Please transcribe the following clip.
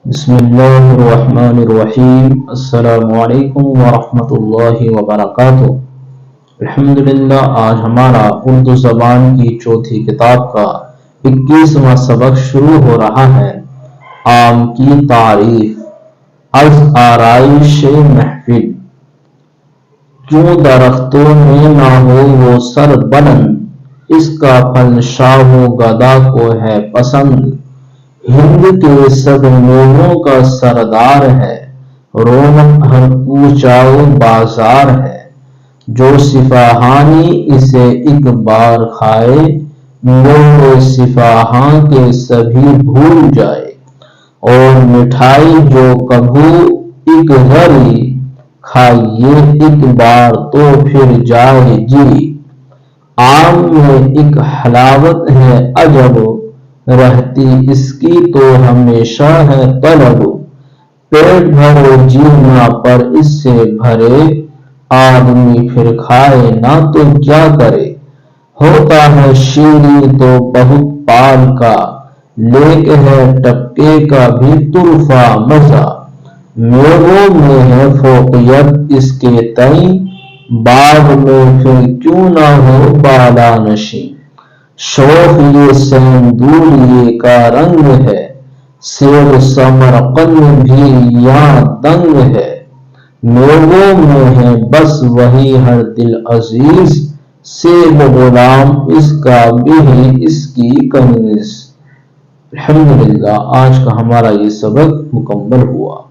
بسم اللہ الرحمن الرحیم۔ السلام علیکم ورحمۃ اللہ وبرکاتہ۔ الحمدللہ، آج ہمارا اردو زبان کی چوتھی کتاب کا 21واں سبق شروع ہو رہا ہے۔ آم کی تعریف۔ از آرائش محفل، کیوں درختوں میں نہ ہو وہ سر بلند، اس کا پھل شاہ و گدا کو ہے پسند۔ ہند کے سب میووں کا سردار ہے، رونق ہر کوچہ و بازار ہے۔ جو صفاہانی اسے ایک بار کھائے، میوے صفاہاں کے سبھی بھول جائے۔ اور مٹھائی جو کبھو ایک گھری، کھائیے ایک بار تو پھر جائے جی۔ آم میں ایک حلاوت ہے عجب، رہتی اس کی تو ہمیشہ ہے طلب۔ پیٹ بھرے جی نہ پر اس سے بھرے، آدمی پھر کھائے نہ تو کیا کرے۔ ہوتا ہے شیریں تو بہت پال کا، لیک ہے ٹپکے کا بھی طرفہ مزہ۔ میووں میں ہے فوقیت اس کے تئیں، باغ میں پھر کیوں نہ ہو بالا نشیں۔ شوخ یہ سیندولیے کا رنگ ہے، سیب سمرقند بھی یاں دنگ ہے۔ میووں میں ہے بس وہی ہر دل عزیز، سیب غلام اس کا بھی اس کی کنیز۔ الحمدللہ، آج کا ہمارا یہ سبق مکمل ہوا۔